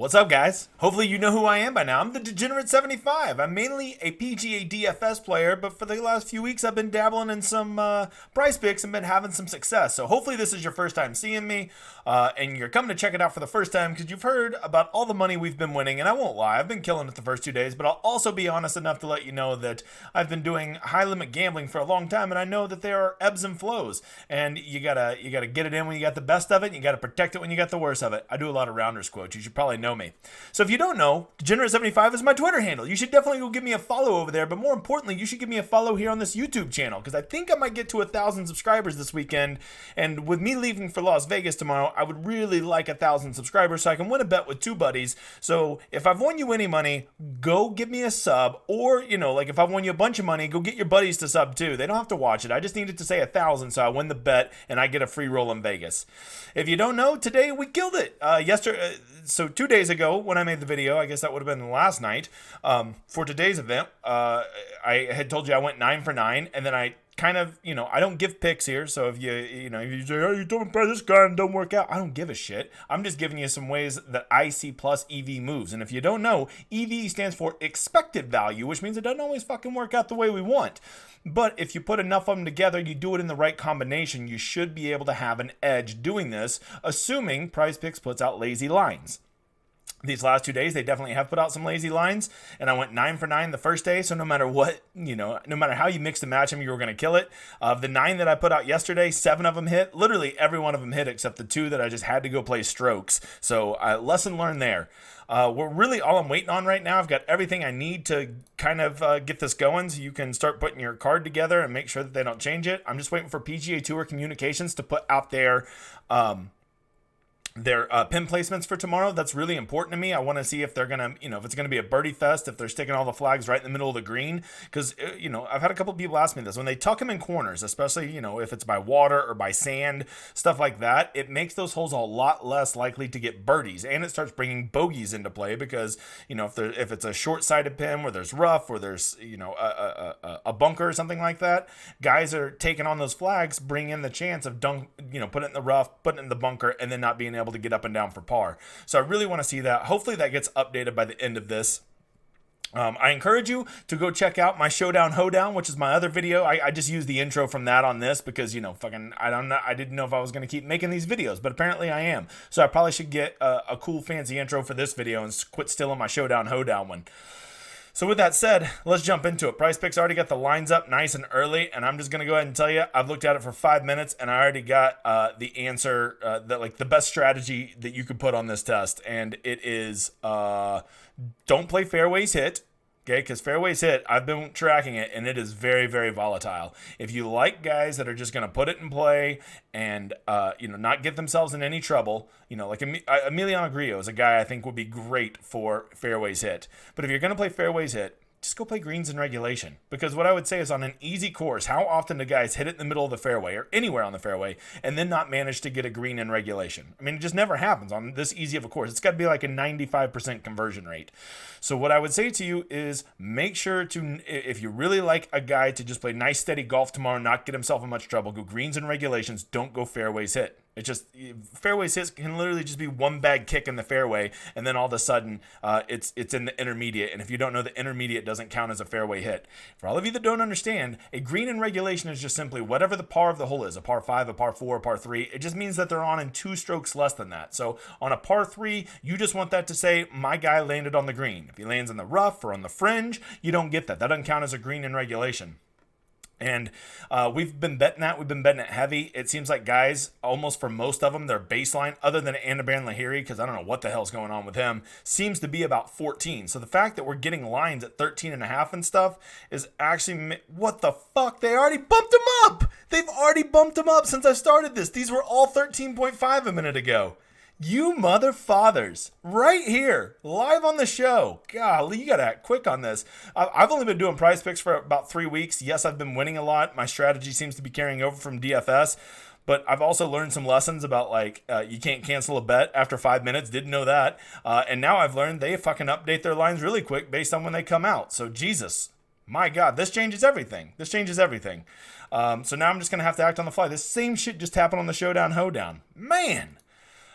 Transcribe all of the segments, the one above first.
What's up, guys? Hopefully you know who I am by now. I'm the Degenerate 75. I'm mainly a PGA DFS player, but for the last few weeks I've been dabbling in some PrizePicks and been having some success. So hopefully this is your first time seeing me, and you're coming to check it out for the first time because you've heard about all the money we've been winning, and I won't lie, I've been killing it the first 2 days, but I'll also be honest enough to let you know that I've been doing high-limit gambling for a long time, and I know that there are ebbs and flows, and you gotta get it in when you got the best of it, and you gotta protect it when you got the worst of it. I do a lot of rounders quotes. You should probably know me. So if you don't know, Degenerate75 is my Twitter handle. You should definitely go give me a follow over there, but more importantly, you should give me a follow here on this YouTube channel because I think I might get to 1,000 subscribers this weekend, and with me leaving for Las Vegas tomorrow, I would really like 1,000 subscribers so I can win a bet with two buddies. So if I've won you any money, go give me a sub, or, like if I've won you a bunch of money, go get your buddies to sub too. They don't have to watch it. I just needed to say 1,000 so I win the bet and I get a free roll in Vegas. If you don't know, today we killed it. So 2 days ago when I made the video, I guess that would have been last night, for today's event, I had told you I went 9 for 9, and then I kind of, I don't give picks here, so if you say, oh, you don't play this guy and don't work out, I don't give a shit. I'm just giving you some ways that I see plus EV moves, and if you don't know, EV stands for expected value, which means it doesn't always fucking work out the way we want. But if you put enough of them together, you do it in the right combination, you should be able to have an edge doing this, assuming PrizePicks puts out lazy lines. These last 2 days, they definitely have put out some lazy lines, and I went 9 for 9 the first day, so no matter what, no matter how you mix and match them, you were going to kill it. Of the 9 that I put out yesterday, 7 of them hit. Literally every one of them hit except the 2 that I just had to go play strokes. So lesson learned there. We're really all I'm waiting on right now. I've got everything I need to kind of get this going so you can start putting your card together and make sure that they don't change it. I'm just waiting for PGA Tour Communications to put out their pin placements for tomorrow. That's really important to me. I want to see if they're going to, if it's going to be a birdie fest, if they're sticking all the flags right in the middle of the green. Because, I've had a couple people ask me this. When they tuck them in corners, especially, if it's by water or by sand, stuff like that, it makes those holes a lot less likely to get birdies. And it starts bringing bogeys into play because, if it's a short-sided pin where there's rough or there's, a bunker or something like that, guys are taking on those flags, bring in the chance of putting it in the rough, putting it in the bunker, and then not being able to get up and down for par. So I really want to see that. Hopefully that gets updated by the end of this. I encourage you to go check out my Showdown Hoedown, which is my other video. I just used the intro from that on this because, I didn't know if I was going to keep making these videos, but apparently I am. So I probably should get a cool fancy intro for this video and quit stealing my Showdown Hoedown one. So with that said, let's jump into it. PrizePicks already got the lines up nice and early, and I'm just going to go ahead and tell you, I've looked at it for 5 minutes, and I already got the answer, the best strategy that you could put on this test, and it is don't play fairways hit. Okay, because fairways hit, I've been tracking it, and it is very, very volatile. If you like guys that are just going to put it in play and, not get themselves in any trouble, like Emiliano Grillo is a guy I think would be great for fairways hit. But if you're going to play fairways hit, just go play greens in regulation. Because what I would say is on an easy course, how often do guys hit it in the middle of the fairway or anywhere on the fairway and then not manage to get a green in regulation? I mean, it just never happens on this easy of a course. It's got to be like a 95% conversion rate. So what I would say to you is make sure to, if you really like a guy to just play nice, steady golf tomorrow, not get himself in much trouble, go greens and regulations, don't go fairways hit. It's just, fairways hits can literally just be one bad kick in the fairway, and then all of a sudden, it's in the intermediate, and if you don't know, the intermediate doesn't count as a fairway hit. For all of you that don't understand, a green in regulation is just simply whatever the par of the hole is, a par 5, a par 4, a par 3, it just means that they're on in 2 strokes less than that. So on a par 3, you just want that to say, my guy landed on the green. If he lands in the rough or on the fringe, you don't get that. That doesn't count as a green in regulation. And we've been betting that. We've been betting it heavy. It seems like guys, almost for most of them, their baseline, other than Anaban Lahiri, because I don't know what the hell's going on with him, seems to be about 14. So the fact that we're getting lines at 13.5 and stuff is actually, what the fuck? They already bumped him up. They've already bumped him up since I started this. These were all 13.5 a minute ago. You mother fathers, right here, live on the show. Golly, you got to act quick on this. I've only been doing PrizePicks for about 3 weeks. Yes, I've been winning a lot. My strategy seems to be carrying over from DFS. But I've also learned some lessons about, you can't cancel a bet after 5 minutes. Didn't know that. And now I've learned they fucking update their lines really quick based on when they come out. So, Jesus, my God, this changes everything. So now I'm just going to have to act on the fly. This same shit just happened on the Showdown Hoedown. Man.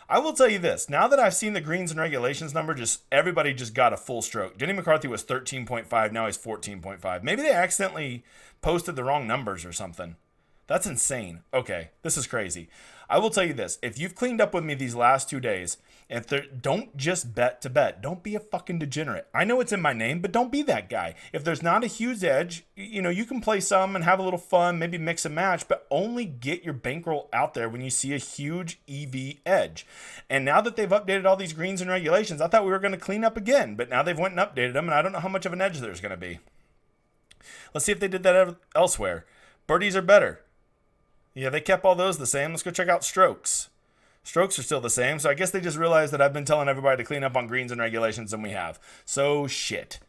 I will tell you this. Now that I've seen the greens and regulations number, everybody just got a full stroke. Denny McCarthy was 13.5. Now he's 14.5. Maybe they accidentally posted the wrong numbers or something. That's insane. Okay, this is crazy. I will tell you this. If you've cleaned up with me these last 2 days, don't just bet to bet. Don't be a fucking degenerate. I know it's in my name, but don't be that guy. If there's not a huge edge, you can play some and have a little fun, maybe mix and match, but only get your bankroll out there when you see a huge EV edge. And now that they've updated all these greens and regulations, I thought we were going to clean up again, but now they've went and updated them, and I don't know how much of an edge there's going to be. Let's see if they did that elsewhere. Birdies are better. Yeah, they kept all those the same. Let's go check out strokes. Strokes are still the same, so I guess they just realized that I've been telling everybody to clean up on greens and regulations, and we have. So, shit.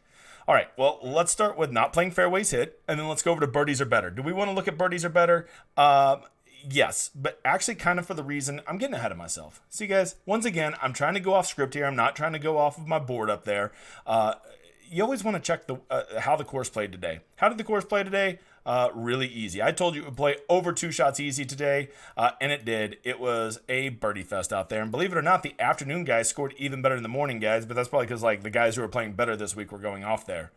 All right, well, let's start with not playing fairways hit, and then let's go over to birdies are better. Do we want to look at birdies are better? Yes, but actually kind of for the reason I'm getting ahead of myself. See, guys, once again, I'm trying to go off script here. I'm not trying to go off of my board up there. You always want to check how the course played today. How did the course play today? Really easy. I told you it would play over 2 shots easy today, and it did. It was a birdie fest out there. And believe it or not, the afternoon guys scored even better than the morning guys, but that's probably because the guys who were playing better this week were going off there.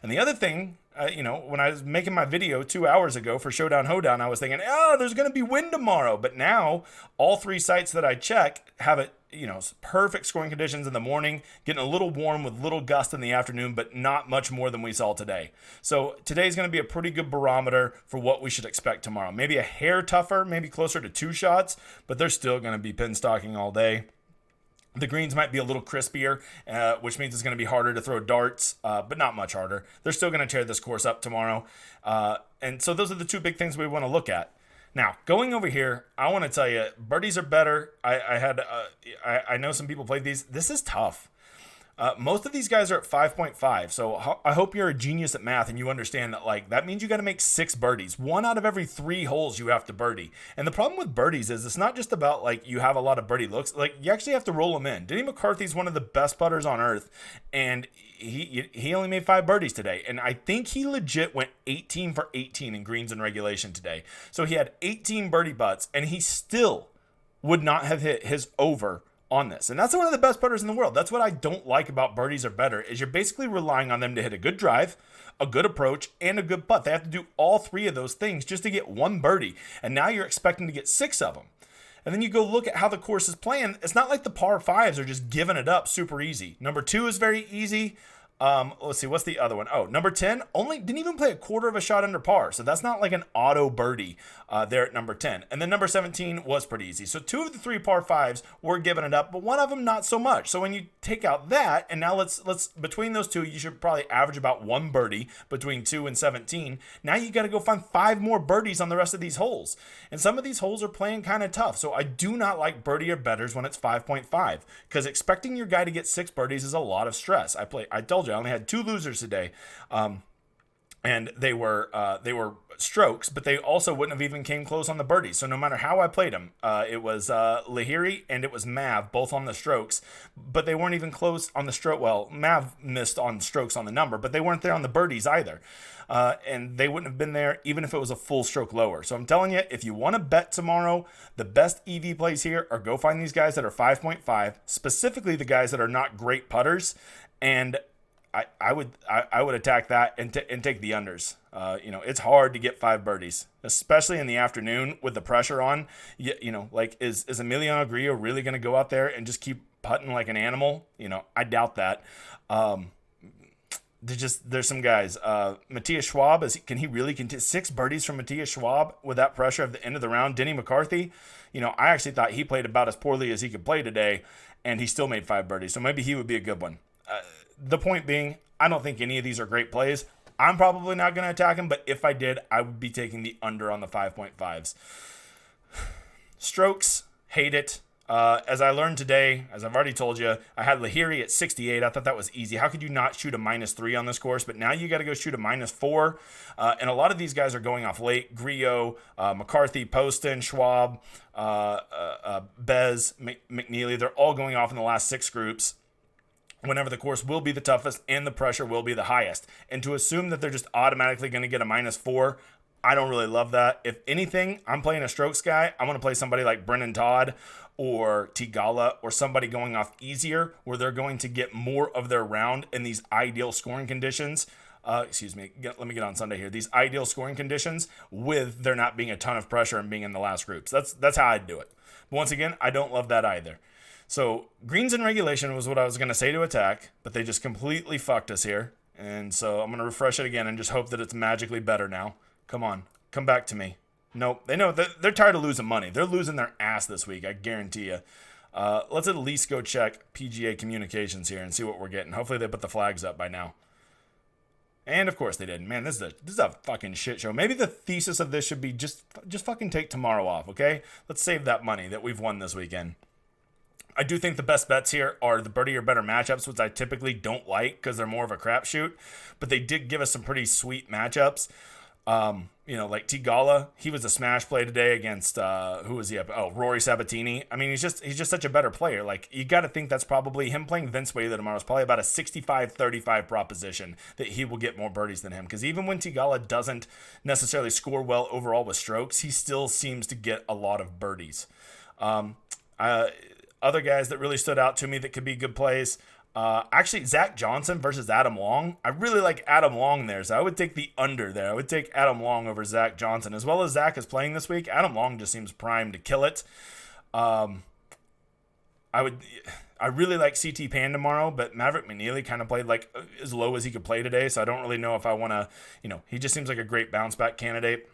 And the other thing, when I was making my video 2 hours ago for Showdown Hoedown, I was thinking, there's going to be wind tomorrow. But now all 3 sites that I check have it, perfect scoring conditions in the morning, getting a little warm with little gust in the afternoon, but not much more than we saw today. So today's going to be a pretty good barometer for what we should expect tomorrow. Maybe a hair tougher, maybe closer to 2 shots, but they're still going to be pin stocking all day. The greens might be a little crispier, which means it's going to be harder to throw darts, but not much harder. They're still going to tear this course up tomorrow. And so those are the 2 big things we want to look at. Now, going over here, I want to tell you, birdies are better. I know some people played these. This is tough. Most of these guys are at 5.5, so I hope you're a genius at math and you understand that that means you got to make 6 birdies. 1 out of every 3 holes you have to birdie. And the problem with birdies is it's not just about you have a lot of birdie looks. You actually have to roll them in. Denny McCarthy's one of the best putters on earth, and he only made 5 birdies today. And I think he legit went 18 for 18 in greens and regulation today. So he had 18 birdie putts, and he still would not have hit his over on this. And that's one of the best putters in the world. That's what I don't like about birdies are better, is you're basically relying on them to hit a good drive, a good approach, and a good putt. They have to do all 3 of those things just to get 1 birdie. And now you're expecting to get 6 of them. And then you go look at how the course is playing. It's not like the par 5s are just giving it up super easy. Number 2 is very easy. Let's see, what's the other one? Oh, number 10 only didn't even play a quarter of a shot under par. So that's not like an auto birdie there at number 10. And then number 17 was pretty easy. So 2 of the 3 par 5s were giving it up, but 1 of them not so much. So when you take out that, and now let's between those 2, you should probably average about 1 birdie between 2 and 17. Now you got to go find 5 more birdies on the rest of these holes. And some of these holes are playing kind of tough. So I do not like birdie or betters when it's 5.5, because expecting your guy to get 6 birdies is a lot of stress. I told you I only had 2 losers today, and they were strokes, but they also wouldn't have even came close on the birdies. So no matter how I played them, it was Lahiri and it was Mav, both on the strokes, but they weren't even close on the stroke. Well, Mav missed on strokes on the number, but they weren't there on the birdies either. And they wouldn't have been there even if it was a full stroke lower. So I'm telling you, if you want to bet tomorrow, the best EV plays here are go find these guys that are 5.5, specifically the guys that are not great putters, and I would attack that and take the unders. It's hard to get 5 birdies, especially in the afternoon with the pressure on. Is Emiliano Grillo really going to go out there and just keep putting like an animal? I doubt that. There's some guys. Matthias Schwab, can he really continue 6 birdies from Matthias Schwab with that pressure at the end of the round? Denny McCarthy, I actually thought he played about as poorly as he could play today, and he still made 5 birdies. So maybe he would be a good one. The point being, I don't think any of these are great plays. I'm probably not going to attack him, but if I did, I would be taking the under on the 5.5s. Strokes, hate it. As I learned today, as I've already told you, I had Lahiri at 68. I thought that was easy. How could you not shoot a -3 on this course? But now you got to go shoot a -4. And a lot of these guys are going off late. Grillo, McCarthy, Poston, Schwab, Bez, McNeely. They're all going off in the last 6 groups, whenever the course will be the toughest and the pressure will be the highest. And to assume that they're just automatically going to get a -4, I don't really love that. If anything, I'm playing a strokes guy. I want to play somebody like Brennan Todd or Tigala or somebody going off easier where they're going to get more of their round in these ideal scoring conditions. Let me get on Sunday here. These ideal scoring conditions with there not being a ton of pressure and being in the last groups. That's how I'd do it. But once again, I don't love that either. So greens in regulation was what I was going to say to attack, but they just completely fucked us here. And so I'm going to refresh it again and just hope that it's magically better now. Come on, come back to me. Nope, they know they're tired of losing money. They're losing their ass this week, I guarantee you. Let's at least go check PGA communications here and see what we're getting. Hopefully they put the flags up by now. And of course they didn't. Man, this is a fucking shit show. Maybe the thesis of this should be just fucking take tomorrow off, okay? Let's save that money that we've won this weekend. I do think the best bets here are the birdie or better matchups, which I typically don't like because they're more of a crapshoot. But they did give us some pretty sweet matchups. Like Tigala, he was a smash play today against who was he up? Oh, Rory Sabatini. I mean, he's just such a better player. Like, you got to think that's probably him playing Vince Whaley tomorrow is probably about a 65-35 proposition that he will get more birdies than him. Because even when Tigala doesn't necessarily score well overall with strokes, he still seems to get a lot of birdies. Other guys that really stood out to me that could be good plays. Actually, Zach Johnson versus Adam Long. I really like Adam Long there, so I would take the under there. I would take Adam Long over Zach Johnson. As well as Zach is playing this week, Adam Long just seems primed to kill it. I really like CT Pan tomorrow, but Maverick McNeely kind of played like as low as he could play today, so I don't really know if I want to, he just seems like a great bounce back candidate.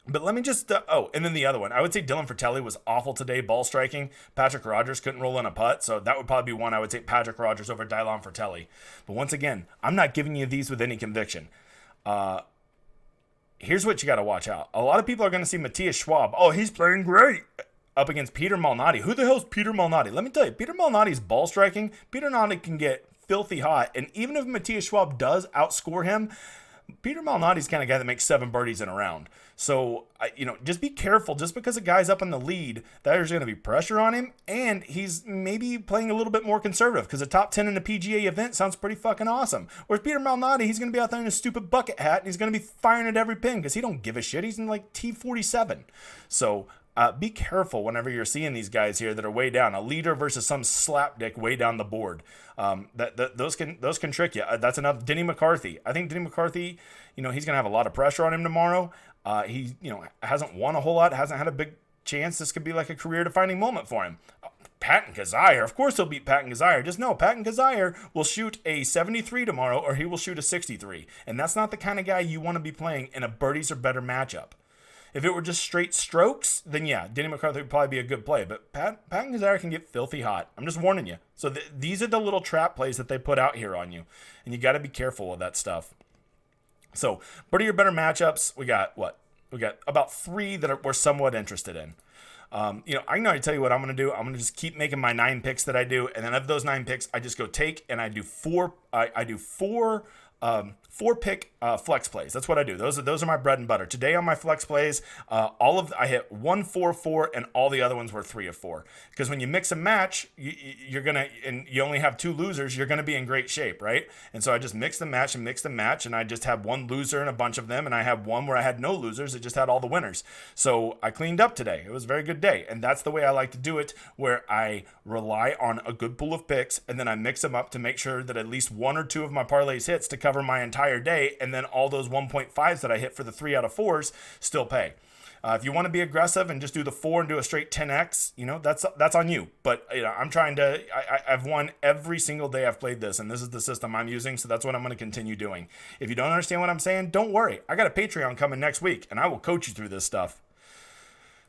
But let me just, and then the other one. I would say Dylan Fratelli was awful today, ball striking. Patrick Rogers couldn't roll in a putt, so that would probably be one I would take Patrick Rogers over Dylan Fratelli. But once again, I'm not giving you these with any conviction. Here's what you got to watch out. A lot of people are going to see Matthias Schwab. Oh, he's playing great. Up against Peter Malnati. Who the hell's Peter Malnati? Let me tell you, Peter Malnati's ball striking. Peter Malnati can get filthy hot, and even if Matthias Schwab does outscore him, Peter Malnati's kind of guy that makes 7 birdies in a round. So, just be careful. Just because a guy's up in the lead, there's going to be pressure on him, and he's maybe playing a little bit more conservative because a top 10 in a PGA event sounds pretty fucking awesome. Whereas Peter Malnati, he's going to be out there in a stupid bucket hat, and he's going to be firing at every pin because he don't give a shit. He's in like T47. So, be careful whenever you're seeing these guys here that are way down. A leader versus some slapdick way down the board. Those can trick you. That's enough. Denny McCarthy. I think Denny McCarthy, he's going to have a lot of pressure on him tomorrow. He hasn't won a whole lot, hasn't had a big chance. This could be like a career-defining moment for him. Patton Kazire. Of course he'll beat Patton Kazire. Just know Patton Kazire will shoot a 73 tomorrow or he will shoot a 63. And that's not the kind of guy you want to be playing in a birdies or better matchup. If it were just straight strokes, then yeah, Denny McCarthy would probably be a good play. But Patton Kazire can get filthy hot. I'm just warning you. So these are the little trap plays that they put out here on you. And you got to be careful with that stuff. So, birdie or better matchups, we got what? We got about 3 that we're somewhat interested in. I can already tell you what I'm going to do. I'm going to just keep making my 9 picks that I do. And then of those 9 picks, I just go take and I do 4 pick flex plays. That's what I do. Those are my bread and butter. Today on my flex plays, I hit 1, 4, 4, and all the other ones were 3 of 4. Because when you mix and match, and you only have 2 losers, you're gonna be in great shape, right? And so I just mix and match, and I just have 1 loser and a bunch of them, and I have one where I had no losers. It just had all the winners. So I cleaned up today. It was a very good day, and that's the way I like to do it, where I rely on a good pool of picks, and then I mix them up to make sure that at least 1 or 2 of my parlays hits to cover my entire day, and then all those 1.5s that I hit for the 3 out of 4s still pay. If you want to be aggressive and just do the 4 and do a straight 10x, that's on you. But I'm trying to. I've won every single day I've played this, and this is the system I'm using, so that's what I'm going to continue doing. If you don't understand what I'm saying, don't worry. I got a Patreon coming next week, and I will coach you through this stuff.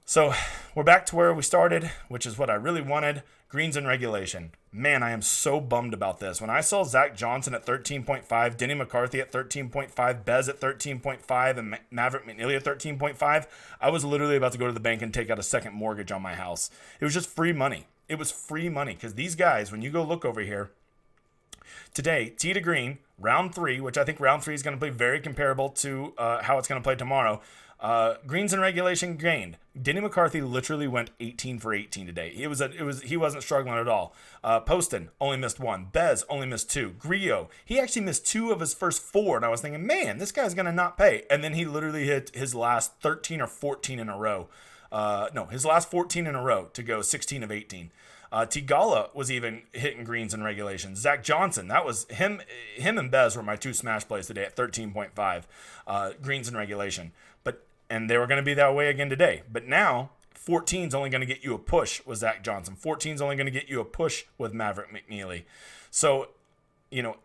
So we're back to where we started, which is what I really wanted. Greens in regulation. Man, I am so bummed about this. When I saw Zach Johnson at 13.5, Denny McCarthy at 13.5, Bez at 13.5, and Maverick McNeely at 13.5, I was literally about to go to the bank and take out a second mortgage on my house. It was just free money. It was free money because these guys, when you go look over here, today, tee to green, round 3, which I think round 3 is going to play very comparable to how it's going to play tomorrow. Greens in regulation gained. Denny McCarthy literally went 18 for 18 today. He wasn't struggling at all. Poston only missed 1. Bez only missed 2. Grillo, he actually missed 2 of his first 4, and I was thinking, man, this guy's gonna not pay. And then he literally hit his last 13 or 14 in a row. No, his last 14 in a row to go 16 of 18. Tigala was even hitting greens in regulation. Zach Johnson, that was him. Him and Bez were my two smash plays today at 13.5 greens in regulation. And they were going to be that way again today. But now 14 is only going to get you a push with Zach Johnson. 14 is only going to get you a push with Maverick McNeely. So,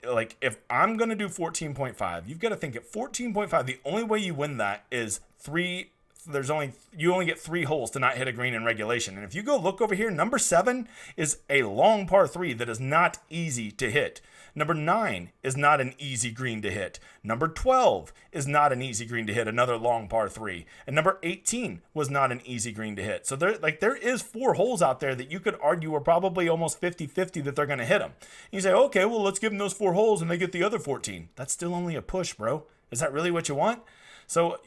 like if I'm going to do 14.5, you've got to think at 14.5, the only way you win that is you only get 3 holes to not hit a green in regulation. And if you go look over here, number 7 is a long par 3 that is not easy to hit. Number 9 is not an easy green to hit. Number 12 is not an easy green to hit, another long par 3. And number 18 was not an easy green to hit. So there is 4 holes out there that you could argue are probably almost 50-50 that they're going to hit them. And you say, okay, well, let's give them those 4 holes and they get the other 14. That's still only a push, bro. Is that really what you want? So,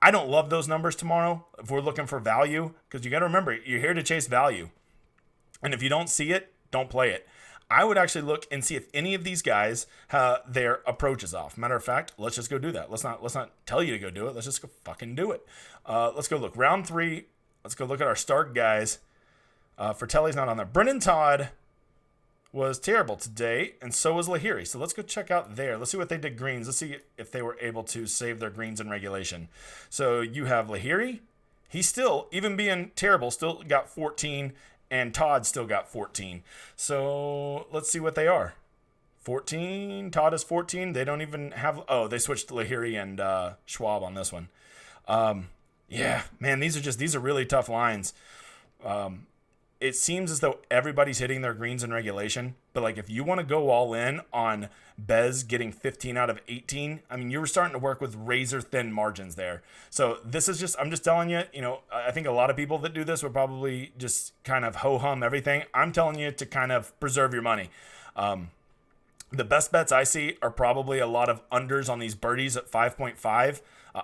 I don't love those numbers tomorrow if we're looking for value, because you got to remember, you're here to chase value. And if you don't see it, don't play it. I would actually look and see if any of these guys, their approach is off. Matter of fact, let's just go do that. Let's not tell you to go do it. Let's just go fucking do it. Let's go look. Round 3. Let's go look at our start guys. Fratelli's not on there. Brendan Todd was terrible today, and so was Lahiri. So let's go check out there. Let's see what they did greens. Let's see if they were able to save their greens in regulation. So you have Lahiri. He still, even being terrible, still got 14, and Todd still got 14. So let's see what they are. 14. Todd is 14. They don't even have... Oh, they switched to Lahiri and Schwab on this one. Yeah, man, these are really tough lines. It seems as though everybody's hitting their greens in regulation, but like if you want to go all in on Bez getting 15 out of 18, I mean, you were starting to work with razor thin margins there. So this is I'm just telling you, I think a lot of people that do this would probably just kind of ho-hum everything. I'm telling you to kind of preserve your money. The best bets I see are probably a lot of unders on these birdies at 5.5,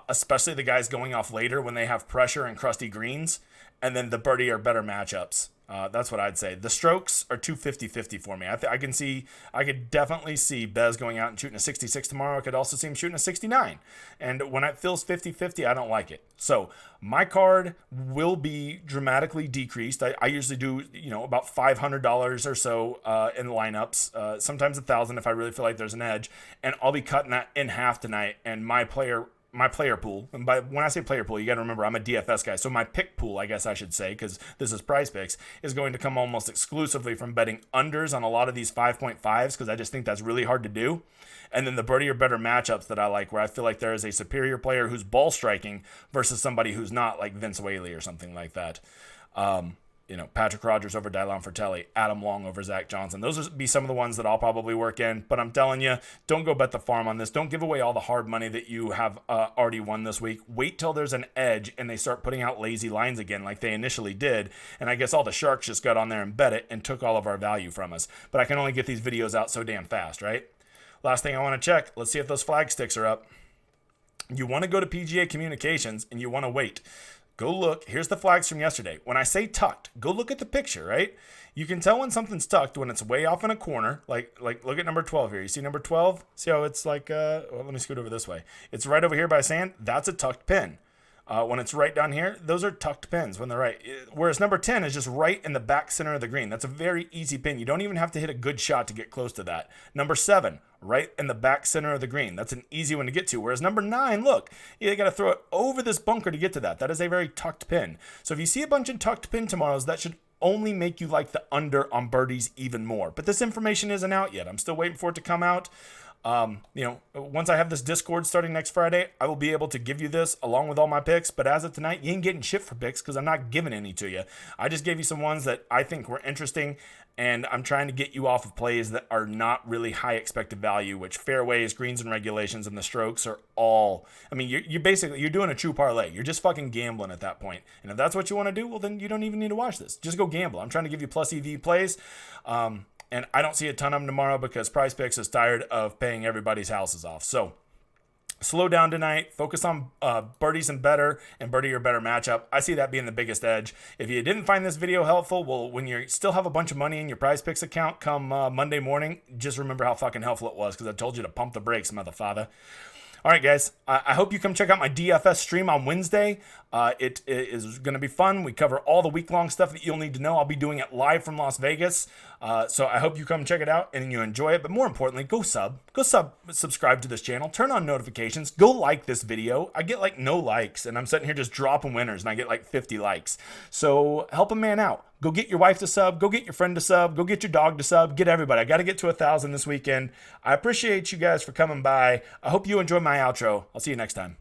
especially the guys going off later when they have pressure and crusty greens, and then the birdie are better matchups. That's what I'd say. The strokes are 250-50 for me. I could definitely see Bez going out and shooting a 66 tomorrow. I could also see him shooting a 69. And when it feels 50-50, I don't like it. So my card will be dramatically decreased. I usually do, about $500 or so in lineups. Sometimes $1,000 if I really feel like there's an edge. And I'll be cutting that in half tonight. And my player pool, and when I say player pool, you got to remember I'm a DFS guy, so my pick pool, I guess I should say, because this is PrizePicks, is going to come almost exclusively from betting unders on a lot of these 5.5s, because I just think that's really hard to do. And then the birdie or better matchups that I like, where I feel like there is a superior player who's ball striking versus somebody who's not, like Vince Whaley or something like that. Patrick Rogers over Dylan Fratelli, Adam Long over Zach Johnson. Those would be some of the ones that I'll probably work in. But I'm telling you, don't go bet the farm on this. Don't give away all the hard money that you have already won this week. Wait till there's an edge and they start putting out lazy lines again like they initially did. And I guess all the sharks just got on there and bet it and took all of our value from us. But I can only get these videos out so damn fast, right? Last thing I want to check. Let's see if those flag sticks are up. You want to go to PGA Communications and you want to wait. Go look. Here's the flags from yesterday. When I say tucked, go look at the picture, right? You can tell when something's tucked when it's way off in a corner. Like look at number 12 here. You see number 12? See how it's like, let me scoot over this way. It's right over here by sand. That's a tucked pin. When it's right down here, those are tucked pins when they're right. Whereas number 10 is just right in the back center of the green. That's a very easy pin. You don't even have to hit a good shot to get close to that. Number 7, right in the back center of the green. That's an easy one to get to. Whereas number 9, look, you got to throw it over this bunker to get to that. That is a very tucked pin. So if you see a bunch of tucked pin tomorrows, that should only make you like the under on birdies even more. But this information isn't out yet. I'm still waiting for it to come out. Once I have this Discord starting next Friday, I will be able to give you this along with all my picks. But as of tonight, you ain't getting shit for picks because I'm not giving any to you. I just gave you some ones that I think were interesting, and I'm trying to get you off of plays that are not really high expected value, which fairways, greens and regulations, and the strokes are all. I mean, you're doing a true parlay. You're just fucking gambling at that point. And if that's what you want to do, well, then you don't even need to watch this. Just go gamble. I'm trying to give you plus EV plays. And I don't see a ton of them tomorrow because PrizePicks is tired of paying everybody's houses off. So slow down tonight. Focus on birdies and better and birdie or better matchup. I see that being the biggest edge. If you didn't find this video helpful, well, when you still have a bunch of money in your PrizePicks account come Monday morning, just remember how fucking helpful it was because I told you to pump the brakes, motherfucker. All right, guys. I hope you come check out my DFS stream on Wednesday. It is going to be fun. We cover all the week-long stuff that you'll need to know. I'll be doing it live from Las Vegas. So I hope you come check it out and you enjoy it. But more importantly, go subscribe to this channel. Turn on notifications. Go like this video. I get like no likes, and I'm sitting here just dropping winners, and I get like 50 likes. So help a man out. Go get your wife to sub. Go get your friend to sub. Go get your dog to sub. Get everybody. I got to get to 1,000 this weekend. I appreciate you guys for coming by. I hope you enjoy my outro. I'll see you next time.